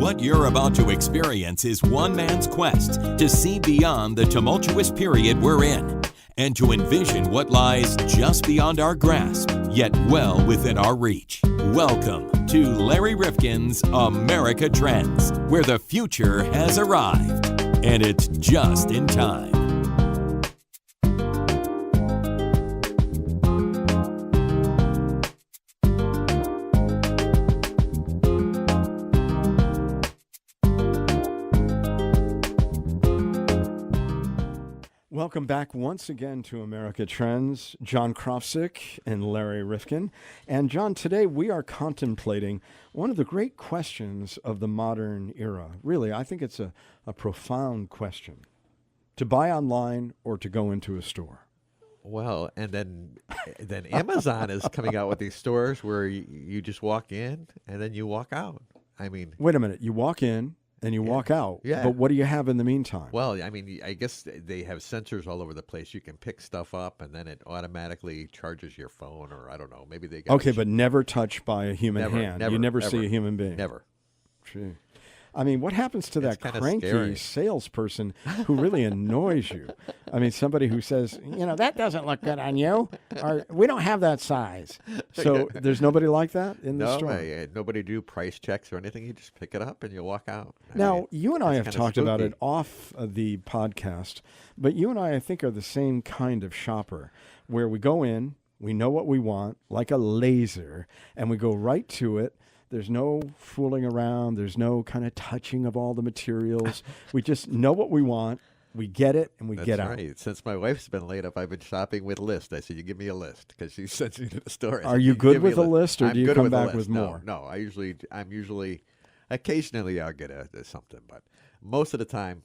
What you're about to experience is one man's quest to see beyond the tumultuous period we're in and to envision what lies just beyond our grasp, yet well within our reach. Welcome to Larry Rifkin's America Trends, where the future has arrived, and it's just in time. Welcome back once again to America Trends. John Krofsick and Larry Rifkin. And John, today we are contemplating one of the great questions of the modern era. Really, I think it's a profound question. To buy online or to go into a store? Well, and then Amazon is coming out with these stores where you just walk in and then you walk out. I mean... Wait a minute. You walk in and you walk out. Yeah. But what do you have in the meantime? Well, I mean, I guess they have sensors all over the place. You can pick stuff up, and then it automatically charges your phone, or I don't know. Maybe they got... Okay, but never touched by a human hand. You never ever, see a human being. Never. Gee. I mean, what happens to that cranky scary salesperson who really annoys you? I mean, somebody who says, that doesn't look good on you, or we don't have that size. So there's nobody like that in the store? No, nobody do price checks or anything. You just pick it up and you walk out. Now, you and I have talked about it off of the podcast, but you and I think, are the same kind of shopper, where we go in, we know what we want, like a laser, and we go right to it. There's no fooling around. There's no kind of touching of all the materials. We just know what we want. We get it, and we get out. That's right. Since my wife's been laid up, I've been shopping with list. I said, you give me a list, because she sends me to the store. Are you good with a list, or do you come back with more? No, I'm usually, occasionally I'll get something, but most of the time,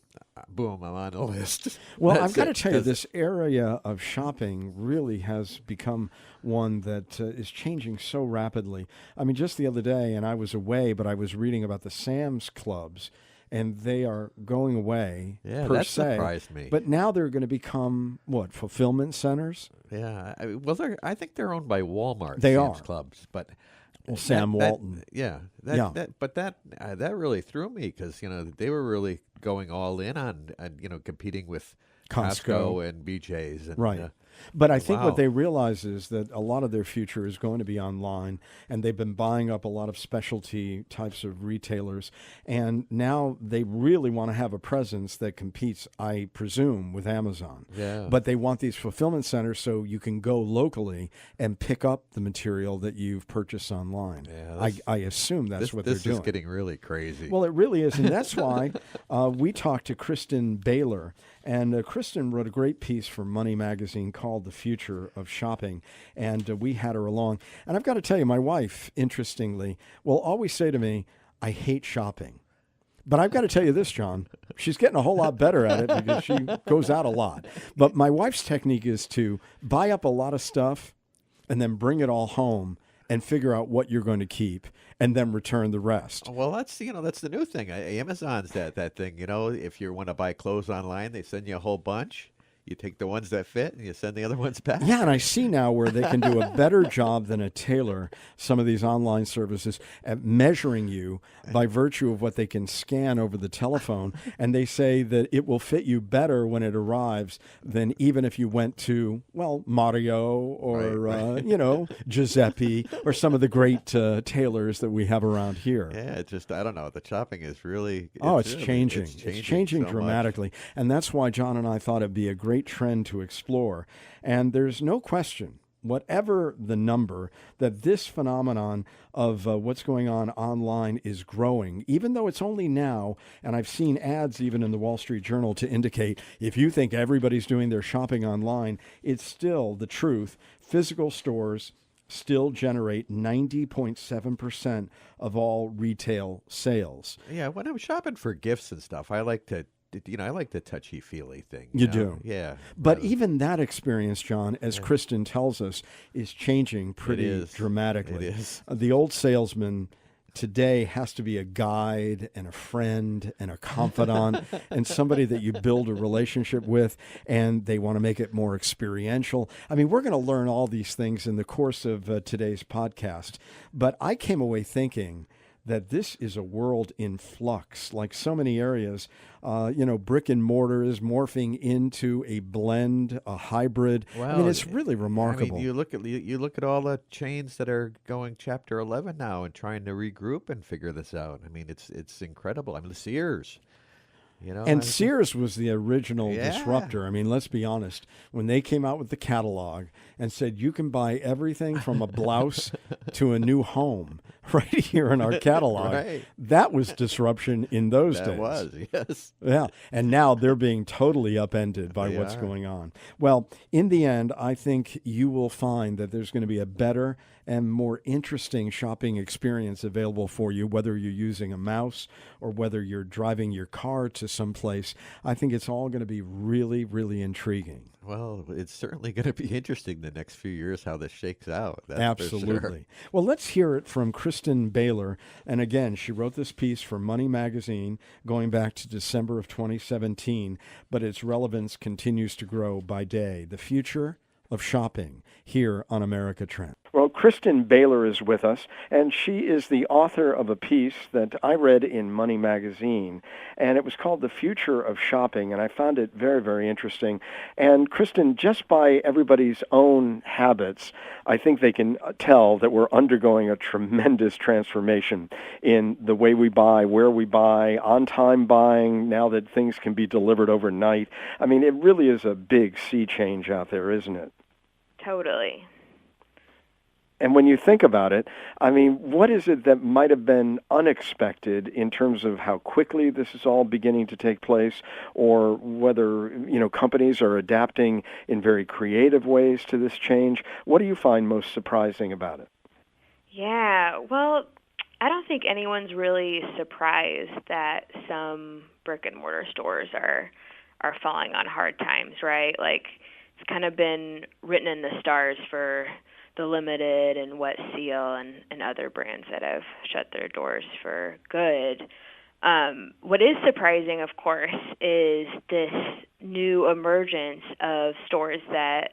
boom, I'm on the list. Well, I've got to tell you, this area of shopping really has become one that is changing so rapidly. I mean, just the other day, and I was away, but I was reading about the Sam's Clubs, and they are going away, per se. That surprised me. But now they're going to become, fulfillment centers? Yeah. I think they're owned by Walmart, they Sam's are. Clubs, but... Well, Sam Walton. That really threw me, because they were really going all in on competing with Costco and BJ's. And, right. But I think what they realize is that a lot of their future is going to be online, and they've been buying up a lot of specialty types of retailers, and now they really want to have a presence that competes, I presume, with Amazon. Yeah. But they want these fulfillment centers so you can go locally and pick up the material that you've purchased online. Yeah, I assume that's what they're doing. This is getting really crazy. Well, it really is, and that's why we talked to Kristen Bahler. And Kristen wrote a great piece for Money Magazine called The Future of Shopping, and we had her along. And I've got to tell you, my wife, interestingly, will always say to me, I hate shopping. But I've got to tell you this, John, she's getting a whole lot better at it because she goes out a lot. But my wife's technique is to buy up a lot of stuff and then bring it all home and figure out what you're going to keep, and then return the rest. Well, that's the new thing. Amazon's that thing. If you want to buy clothes online, they send you a whole bunch. You take the ones that fit and you send the other ones back. Yeah, and I see now where they can do a better job than a tailor, some of these online services, at measuring you by virtue of what they can scan over the telephone. And they say that it will fit you better when it arrives than even if you went to, Mario or, Giuseppe or some of the great tailors that we have around here. Yeah, I don't know. The shopping is really... It's changing. It's changing so dramatically. Much. And that's why John and I thought it'd be a great trend to explore. And there's no question, whatever the number, that this phenomenon of what's going on online is growing, even though it's only now. And I've seen ads even in the Wall Street Journal to indicate if you think everybody's doing their shopping online, it's still the truth. Physical stores still generate 90.7% of all retail sales. Yeah, when I'm shopping for gifts and stuff, I like the touchy-feely thing. You do? Yeah. But even that experience, John, as Kristen tells us, is changing pretty dramatically. It is. The old salesman today has to be a guide and a friend and a confidant and somebody that you build a relationship with, and they want to make it more experiential. I mean, we're going to learn all these things in the course of today's podcast, but I came away thinking that this is a world in flux. Like so many areas, brick and mortar is morphing into a blend, a hybrid. I mean, it's really remarkable. I mean, you look at all the chains that are going Chapter 11 now and trying to regroup and figure this out. I mean, it's incredible. I mean, the Sears. And Sears was the original disruptor. I mean, let's be honest. When they came out with the catalog and said you can buy everything from a blouse to a new home right here in our catalog, right. That was disruption in those days. That was, yes. Yeah, and now they're being totally upended by what's going on. Well, in the end, I think you will find that there's going to be a better and more interesting shopping experience available for you, whether you're using a mouse or whether you're driving your car to someplace. I think it's all going to be really, really intriguing. Well, it's certainly going to be interesting the next few years how this shakes out. That's Absolutely. For sure. Well, let's hear it from Kristen Bahler. And again, she wrote this piece for Money Magazine going back to December of 2017, but its relevance continues to grow by day. The future of shopping here on America Trend. Well, Kristen Bahler is with us, and she is the author of a piece that I read in Money Magazine, and it was called The Future of Shopping, and I found it very, very interesting. And Kristen, just by everybody's own habits, I think they can tell that we're undergoing a tremendous transformation in the way we buy, where we buy, on-time buying, now that things can be delivered overnight. I mean, it really is a big sea change out there, isn't it? Totally. And when you think about it, I mean, what is it that might have been unexpected in terms of how quickly this is all beginning to take place, or whether, companies are adapting in very creative ways to this change? What do you find most surprising about it? Yeah, well, I don't think anyone's really surprised that some brick and mortar stores are falling on hard times, right? Like, it's kind of been written in the stars for the Limited and Wet Seal and other brands that have shut their doors for good. What is surprising, of course, is this new emergence of stores that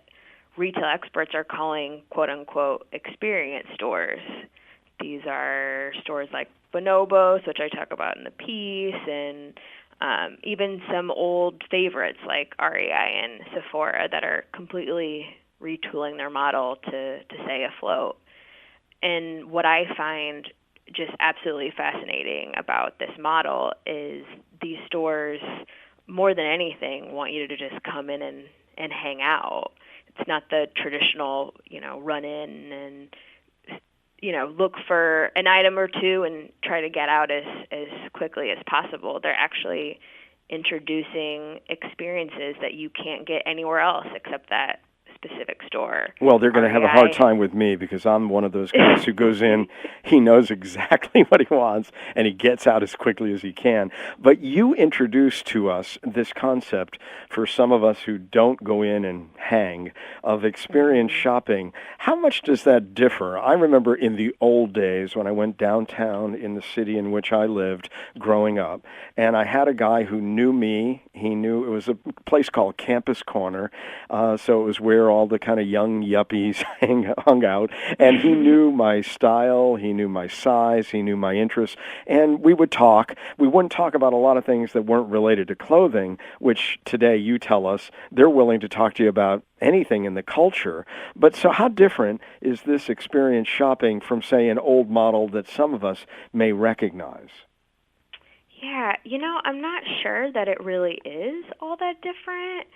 retail experts are calling, quote-unquote, experience stores. These are stores like Bonobos, which I talk about in the piece, and even some old favorites like REI and Sephora that are completely retooling their model to stay afloat. And what I find just absolutely fascinating about this model is these stores, more than anything, want you to just come in and hang out. It's not the traditional, run in and, look for an item or two and try to get out as quickly as possible. They're actually introducing experiences that you can't get anywhere else except that specific store. Well, they're going to have a hard time with me because I'm one of those guys who goes in, he knows exactly what he wants, and he gets out as quickly as he can. But you introduced to us this concept for some of us who don't go in and hang of experience shopping. How much does that differ? I remember in the old days when I went downtown in the city in which I lived growing up, and I had a guy who knew me. He knew it was a place called Campus Corner, so it was where all the kind of young yuppies hung out, and he knew my style, he knew my size, he knew my interests, and we would talk. We wouldn't talk about a lot of things that weren't related to clothing, which today you tell us they're willing to talk to you about anything in the culture. But so how different is this experience shopping from, say, an old model that some of us may recognize? Yeah, I'm not sure that it really is all that different.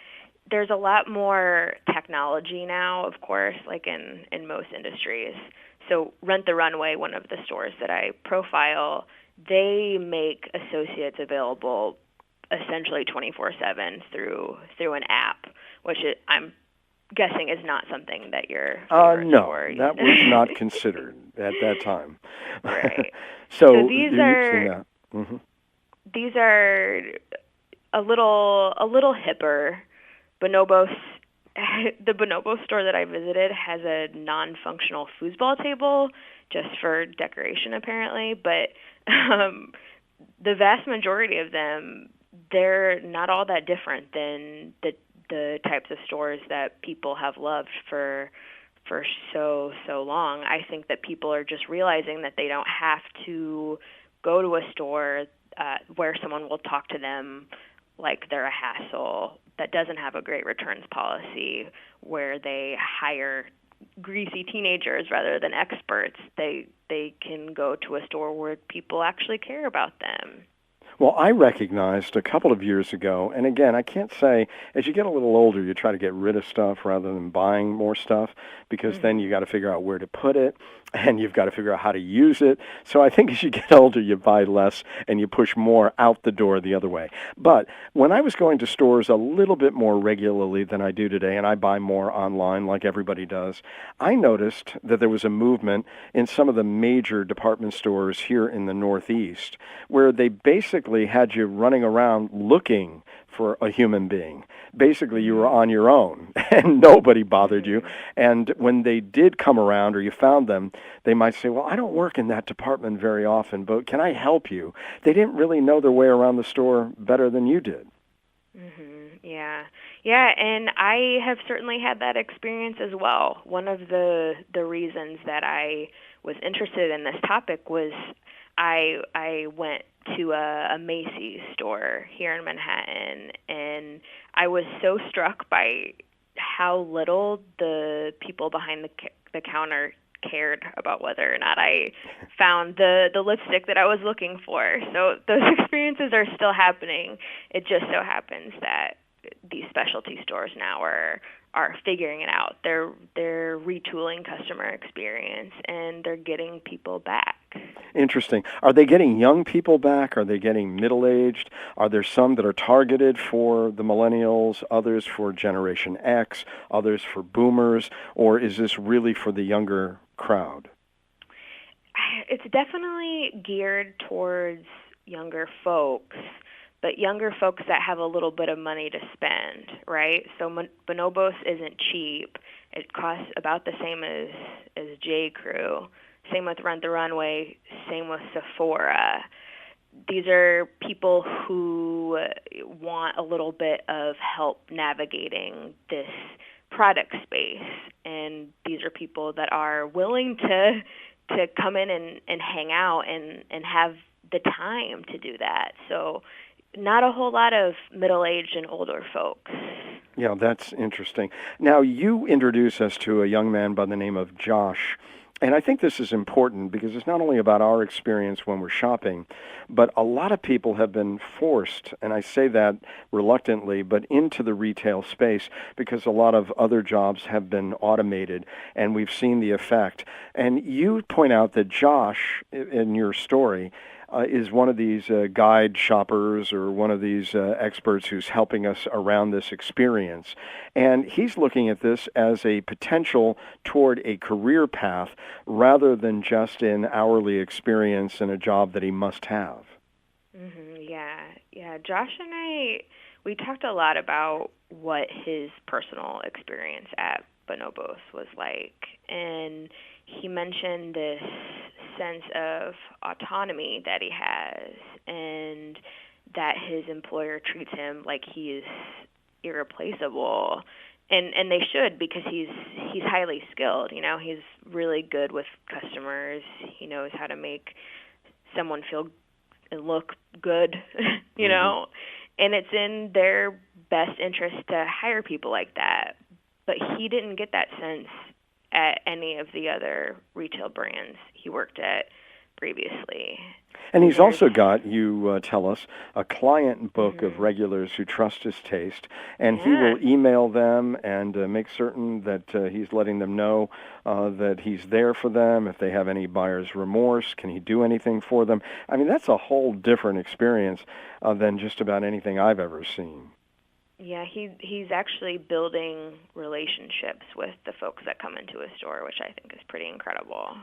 There's a lot more technology now, of course, like in most industries. So Rent the Runway, one of the stores that I profile, they make associates available essentially 24/7 through an app, which I'm guessing is not something that you're no, that was not considered at that time. Right. So these are these are a little hipper. Bonobos, the Bonobo store that I visited has a non-functional foosball table just for decoration, apparently. But the vast majority of them, they're not all that different than the types of stores that people have loved for for so long. I think that people are just realizing that they don't have to go to a store where someone will talk to them like they're a hassle, that doesn't have a great returns policy, where they hire greasy teenagers rather than experts. They can go to a store where people actually care about them. Well, I recognized a couple of years ago, and again, I can't say, as you get a little older, you try to get rid of stuff rather than buying more stuff, because then you got to figure out where to put it, and you've got to figure out how to use it. So I think as you get older, you buy less, and you push more out the door the other way. But when I was going to stores a little bit more regularly than I do today, and I buy more online like everybody does, I noticed that there was a movement in some of the major department stores here in the Northeast where they basically had you running around looking for a human being. Basically, you were on your own, and nobody bothered you. And when they did come around or you found them, they might say, well, I don't work in that department very often, but can I help you? They didn't really know their way around the store better than you did. Yeah, and I have certainly had that experience as well. One of the reasons that I was interested in this topic was I went to a Macy's store here in Manhattan, and I was so struck by how little the people behind the counter cared about whether or not I found the lipstick that I was looking for. So those experiences are still happening. It just so happens that these specialty stores now are figuring it out. They're retooling customer experience, and they're getting people back. Interesting. Are they getting young people back? Are they getting middle-aged? Are there some that are targeted for the millennials, others for Generation X, others for boomers, or is this really for the younger crowd? It's definitely geared towards younger folks, but younger folks that have a little bit of money to spend, right? So Bonobos isn't cheap. It costs about the same as J. Crew. Same with Rent the Runway. Same with Sephora. These are people who want a little bit of help navigating this product space, and these are people that are willing to come in and hang out and have the time to do that. So not a whole lot of middle-aged and older folks. Yeah, that's interesting. Now, you introduce us to a young man by the name of Josh. And I think this is important because it's not only about our experience when we're shopping, but a lot of people have been forced, and I say that reluctantly, but into the retail space because a lot of other jobs have been automated, and we've seen the effect. And you point out that Josh, in your story, is one of these guide shoppers or one of these experts who's helping us around this experience. And he's looking at this as a potential toward a career path rather than just an hourly experience and a job that he must have. Yeah. Josh and we talked a lot about what his personal experience at Bonobos was like. And he mentioned this sense of autonomy that he has, and that his employer treats him like he is irreplaceable, and they should, because he's highly skilled. You know, he's really good with customers. He knows how to make someone feel and look good, you know, and it's in their best interest to hire people like that. But he didn't get that sense at any of the other retail brands he worked at previously. And he's also got, you tell us, a client book of regulars who trust his taste, and he will email them and make certain that he's letting them know that he's there for them. If they have any buyer's remorse, can he do anything for them? I mean, that's a whole different experience than just about anything I've ever seen. Yeah, he's actually building relationships with the folks that come into his store, which I think is pretty incredible.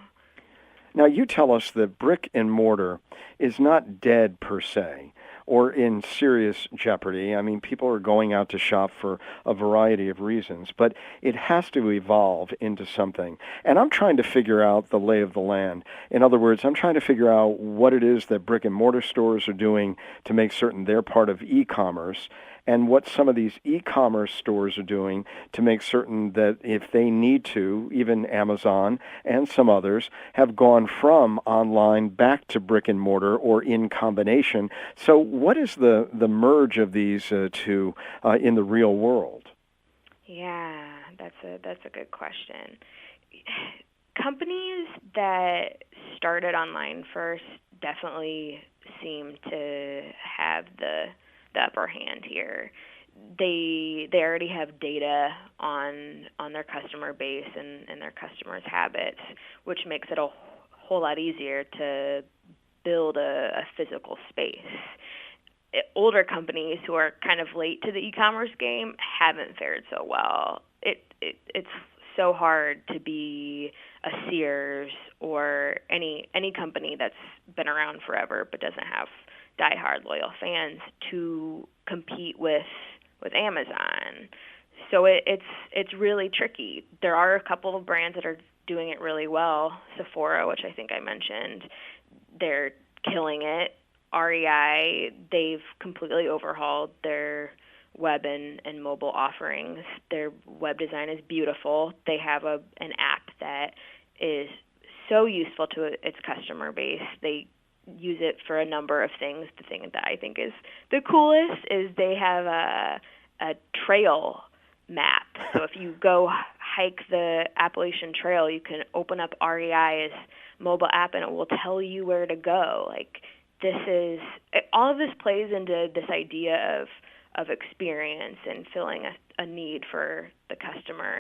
Now, you tell us that brick and mortar is not dead per se or in serious jeopardy. I mean, people are going out to shop for a variety of reasons, but it has to evolve into something. And I'm trying to figure out the lay of the land. In other words, I'm trying to figure out what it is that brick and mortar stores are doing to make certain they're part of e-commerce, and what some of these e-commerce stores are doing to make certain that if they need to, even Amazon and some others have gone from online back to brick and mortar or in combination. So what is the merge of these two in the real world? Yeah, that's a good question. Companies that started online first definitely seem to have the upper hand here. They already have data on their customer base and their customers' habits, which makes it a whole lot easier to build a physical space. Older companies who are kind of late to the e-commerce game haven't fared so well. It's so hard to be a Sears or any company that's been around forever but doesn't have diehard loyal fans to compete with Amazon. So it's really tricky. There are a couple of brands that are doing it really well. Sephora, which I think I mentioned, they're killing it. REI, they've completely overhauled their web and mobile offerings. Their web design is beautiful. They have an app that is so useful to its customer base. They use it for a number of things. The thing that I think is the coolest is they have a trail map. So if you go hike the Appalachian Trail, you can open up REI's mobile app and it will tell you where to go. Like, all of this plays into this idea of experience and filling a need for the customer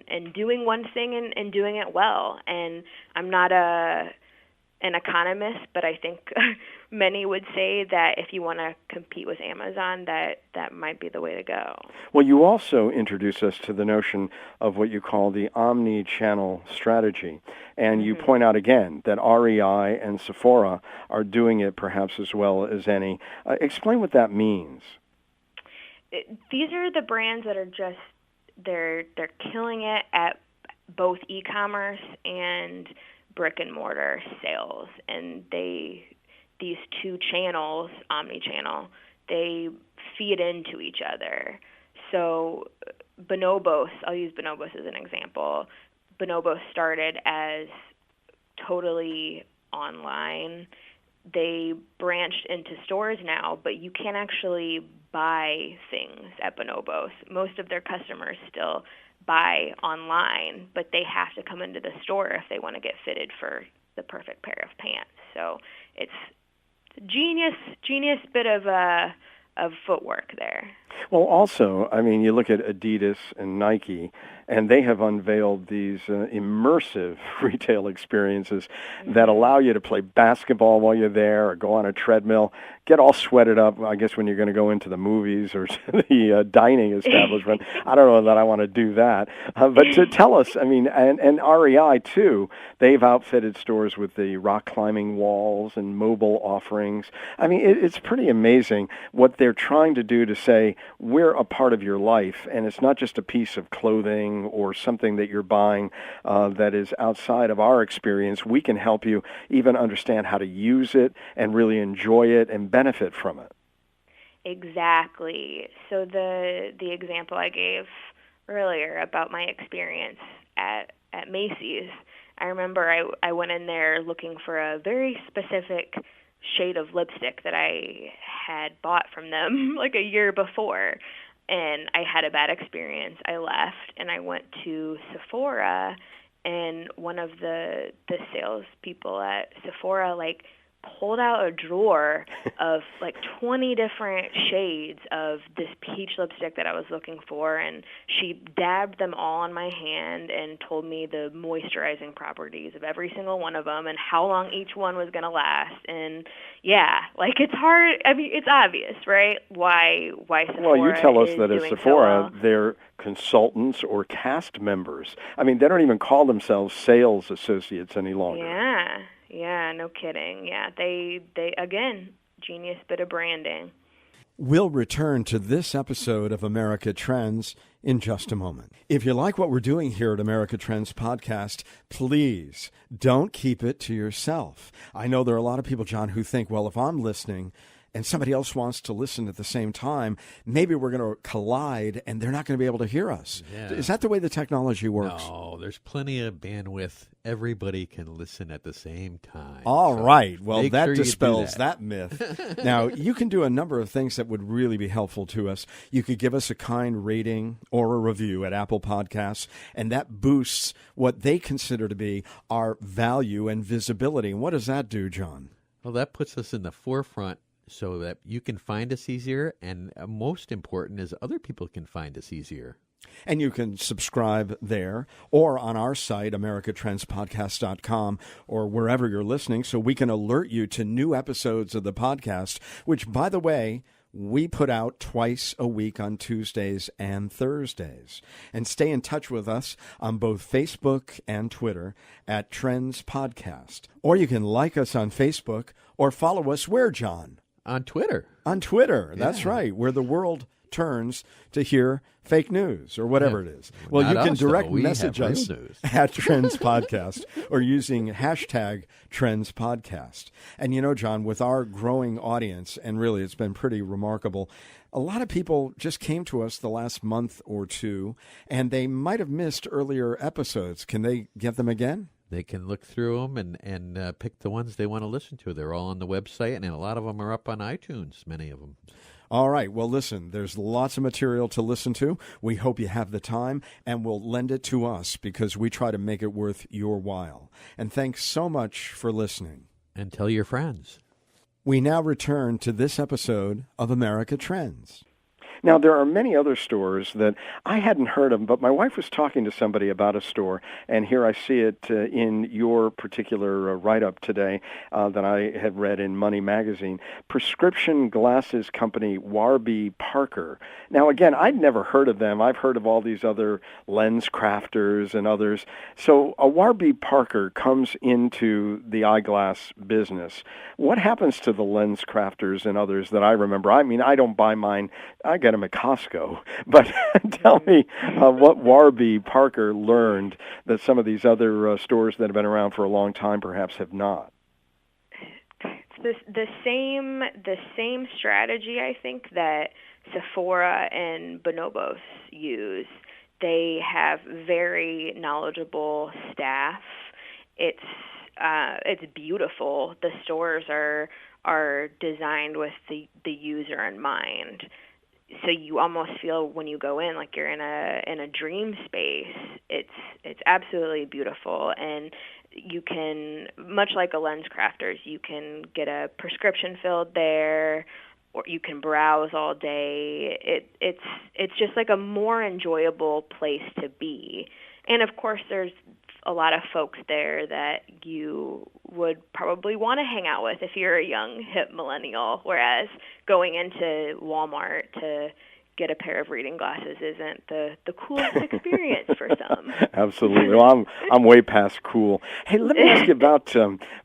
and doing one thing and doing it well. And I'm not an economist, but I think many would say that if you want to compete with Amazon, that might be the way to go. Well, you also introduce us to the notion of what you call the omni-channel strategy. And you point out again that REI and Sephora are doing it perhaps as well as any. Explain what that means. These are the brands that are just, they're killing it at both e-commerce and brick and mortar sales, and these two channels, omni-channel, they feed into each other. So Bonobos, I'll use Bonobos as an example. Bonobos started as totally online. They branched into stores now, but you can't actually buy things at Bonobos. Most of their customers still buy online, but they have to come into the store if they want to get fitted for the perfect pair of pants. So it's a genius bit of footwork there. Well, also, I mean, you look at Adidas and Nike, and they have unveiled these immersive retail experiences that allow you to play basketball while you're there or go on a treadmill, get all sweated up, I guess, when you're going to go into the movies or the dining establishment. I don't know that I want to do that. But to tell us, I mean, and REI, too, they've outfitted stores with the rock climbing walls and mobile offerings. I mean, it's pretty amazing what they're trying to do to say, we're a part of your life, and it's not just a piece of clothing or something that you're buying that is outside of our experience. We can help you even understand how to use it and really enjoy it and benefit from it. Exactly. So the example I gave earlier about my experience at Macy's, I remember I went in there looking for a very specific shade of lipstick that I had bought from them like a year before, and I had a bad experience. I left and I went to Sephora, and one of the salespeople at Sephora pulled out a drawer of 20 different shades of this peach lipstick that I was looking for, and she dabbed them all on my hand and told me the moisturizing properties of every single one of them and how long each one was going to last. And yeah, it's hard. I mean, it's obvious, right? Why Sephora. Well, you tell us that at Sephora, so well. They're consultants or cast members. I mean, they don't even call themselves sales associates any longer. Yeah, no kidding. Yeah, they again, genius bit of branding. We'll return to this episode of America Trends in just a moment. If you like what we're doing here at America Trends Podcast, please don't keep it to yourself. I know there are a lot of people, John, who think, well, if I'm listening and somebody else wants to listen at the same time, maybe we're going to collide and they're not going to be able to hear us. Yeah. Is that the way the technology works? No, there's plenty of bandwidth. Everybody can listen at the same time. All right. Well, make that sure you do dispels that. that myth. Now, you can do a number of things that would really be helpful to us. You could give us a kind rating or a review at Apple Podcasts, and that boosts what they consider to be our value and visibility. And what does that do, John? Well, that puts us in the forefront so that you can find us easier, and most important is other people can find us easier. And you can subscribe there or on our site, americatrendspodcast.com, or wherever you're listening, so we can alert you to new episodes of the podcast, which, by the way, we put out twice a week on Tuesdays and Thursdays. And stay in touch with us on both Facebook and Twitter at Trends Podcast. Or you can like us on Facebook or follow us where, John? On Twitter. On Twitter, that's right, where the world turns to hear fake news or whatever it is. Well, Not you can us, though. direct We message have real us news. at Trends Podcast or using hashtag Trends Podcast. And you know, John, with our growing audience, and really it's been pretty remarkable, a lot of people just came to us the last month or two, and they might have missed earlier episodes. Can they get them again? They can look through them and pick the ones they want to listen to. They're all on the website, and a lot of them are up on iTunes, many of them. All right. Well, listen, there's lots of material to listen to. We hope you have the time, and we'll lend it to us because we try to make it worth your while. And thanks so much for listening. And tell your friends. We now return to this episode of America Trends. Now, there are many other stores that I hadn't heard of, but my wife was talking to somebody about a store, and here I see it in your particular write-up today that I had read in Money Magazine. Prescription glasses company Warby Parker. Now, again, I'd never heard of them. I've heard of all these other lens crafters and others. So a Warby Parker comes into the eyeglass business. What happens to the lens crafters and others that I remember? I mean, I don't buy mine. I get them at Costco. But tell me what Warby Parker learned that some of these other stores that have been around for a long time perhaps have not. The same strategy, I think, that Sephora and Bonobos use. They have very knowledgeable staff. It's beautiful. The stores are designed with the user in mind. So you almost feel when you go in like you're in a dream space. It's absolutely beautiful, and you can, much like a lens crafters, you can get a prescription filled there, or you can browse all day. It's just like a more enjoyable place to be. And of course, there's a lot of folks there that you would probably want to hang out with if you're a young, hip millennial, whereas going into Walmart to get a pair of reading glasses isn't the coolest experience for some. Absolutely. Well, I'm way past cool. Hey, let me ask you about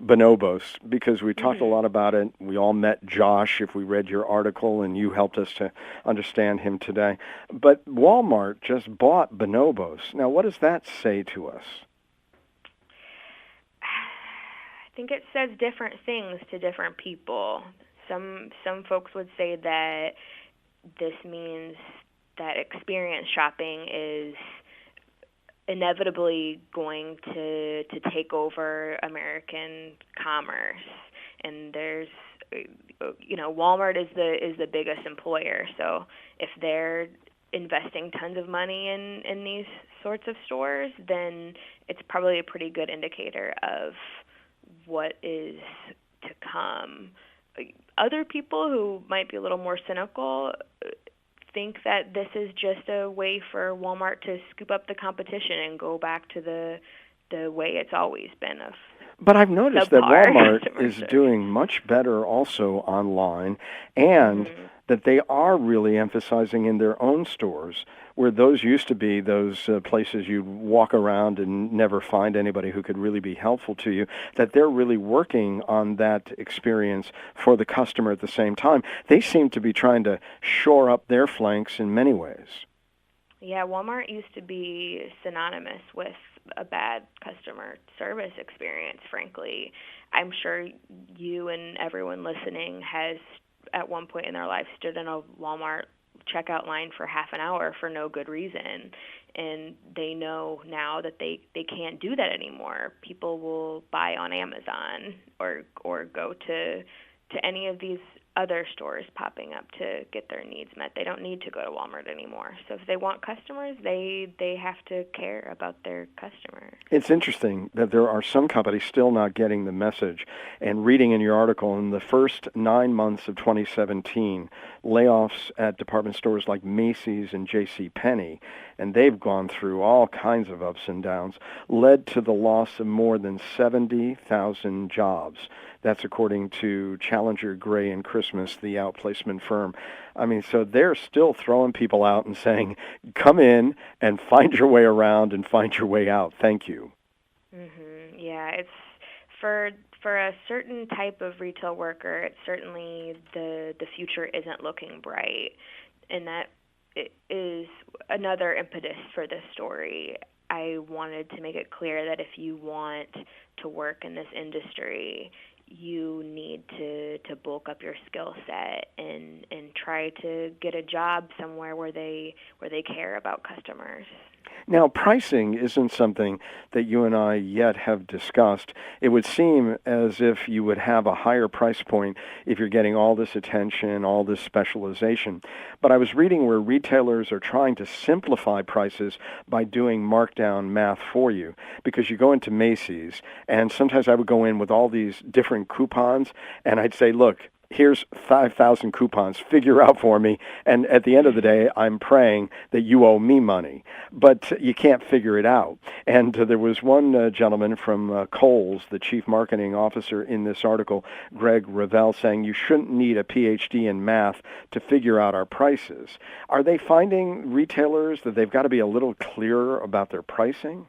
Bonobos, because we talked a lot about it. We all met Josh if we read your article, and you helped us to understand him today. But Walmart just bought Bonobos. Now, what does that say to us? I think it says different things to different people. Some folks would say that this means that experience shopping is inevitably going to take over American commerce, and there's Walmart is the biggest employer, so if they're investing tons of money in these sorts of stores, then it's probably a pretty good indicator of what is to come. Other people who might be a little more cynical think that this is just a way for Walmart to scoop up the competition and go back to the way it's always been of. But I've noticed that Walmart is doing much better also online, and that they are really emphasizing in their own stores, where those used to be those places you'd walk around and never find anybody who could really be helpful to you, that they're really working on that experience for the customer at the same time. They seem to be trying to shore up their flanks in many ways. Yeah, Walmart used to be synonymous with a bad customer service experience, frankly. I'm sure you and everyone listening has at one point in their life stood in a Walmart checkout line for half an hour for no good reason, and they know now that they can't do that anymore. People will buy on Amazon or go to any of these other stores popping up to get their needs met. They don't need to go to Walmart anymore. So if they want customers, they have to care about their customers. It's interesting that there are some companies still not getting the message. And reading in your article, in the first 9 months of 2017, layoffs at department stores like Macy's and J.C. Penney, and they've gone through all kinds of ups and downs, led to the loss of more than 70,000 jobs. That's according to Challenger, Gray & Christmas, the outplacement firm. I mean, so they're still throwing people out and saying, come in and find your way around and find your way out. Thank you. Mm-hmm. Yeah, it's for a certain type of retail worker, it's certainly the future isn't looking bright. And that is another impetus for this story. I wanted to make it clear that if you want to work in this industry, you need to bulk up your skill set and try to get a job somewhere where they care about customers. Now, pricing isn't something that you and I yet have discussed. It would seem as if you would have a higher price point if you're getting all this attention, all this specialization. But I was reading where retailers are trying to simplify prices by doing markdown math for you. Because you go into Macy's, and sometimes I would go in with all these different coupons, and I'd say, look, here's 5,000 coupons, figure out for me. And at the end of the day, I'm praying that you owe me money. But you can't figure it out. And there was one gentleman from Kohl's, the chief marketing officer in this article, Greg Revelle, saying you shouldn't need a PhD in math to figure out our prices. Are they finding retailers that they've got to be a little clearer about their pricing?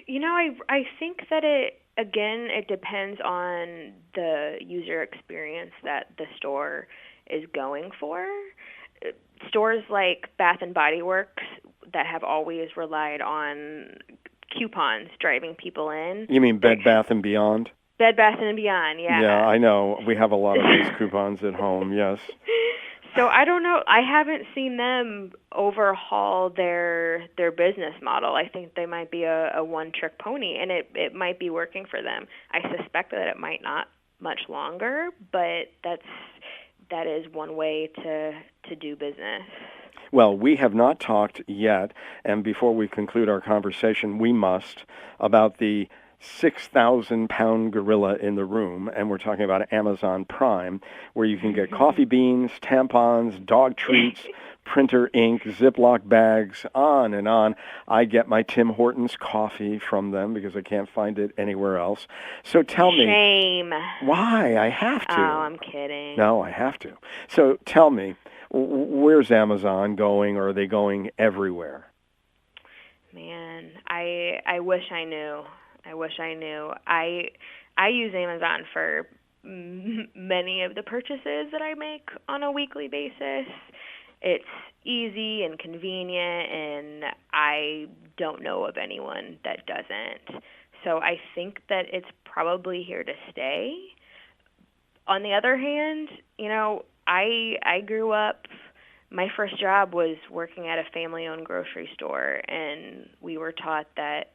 You know, I think that it depends on the user experience that the store is going for. Stores like Bath and Body Works that have always relied on coupons driving people in. You mean Bed Bath and Beyond? Bed Bath and Beyond, yeah. Yeah, I know. We have a lot of these coupons at home, yes. So I don't know. I haven't seen them overhaul their business model. I think they might be a one-trick pony, and it might be working for them. I suspect that it might not much longer, but that is one way to do business. Well, we have not talked yet, and before we conclude our conversation, we must, about the 6,000-pound gorilla in the room, and we're talking about Amazon Prime, where you can get coffee beans, tampons, dog treats, printer ink, Ziploc bags, on and on. I get my Tim Hortons coffee from them because I can't find it anywhere else. So tell me. Shame. Why? I have to. Oh, I'm kidding. No, I have to. So tell me, where's Amazon going, or are they going everywhere? Man, I wish I knew. I use Amazon for many of the purchases that I make on a weekly basis. It's easy and convenient, and I don't know of anyone that doesn't. So I think that it's probably here to stay. On the other hand, you know, I grew up, my first job was working at a family-owned grocery store, and we were taught that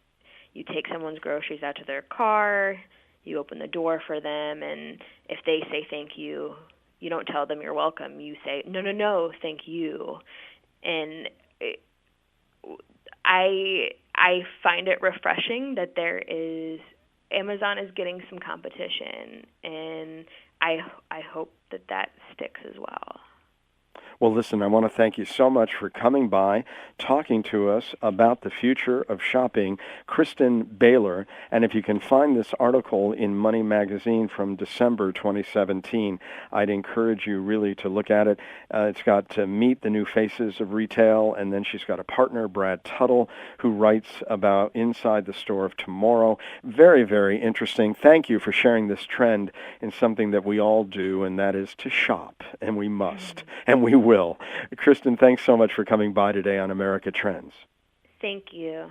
you take someone's groceries out to their car, you open the door for them, and if they say thank you, you don't tell them you're welcome. You say, no, thank you. And I find it refreshing that Amazon is getting some competition, and I hope that sticks as well. Well, listen, I want to thank you so much for coming by, talking to us about the future of shopping, Kristen Bahler. And if you can find this article in Money Magazine from December 2017, I'd encourage you really to look at it. It's got to Meet the New Faces of Retail, and then she's got a partner, Brad Tuttle, who writes about Inside the Store of Tomorrow. Very, very interesting. Thank you for sharing this trend in something that we all do, and that is to shop, and we must, and we will. Kristen, thanks so much for coming by today on America Trends. Thank you.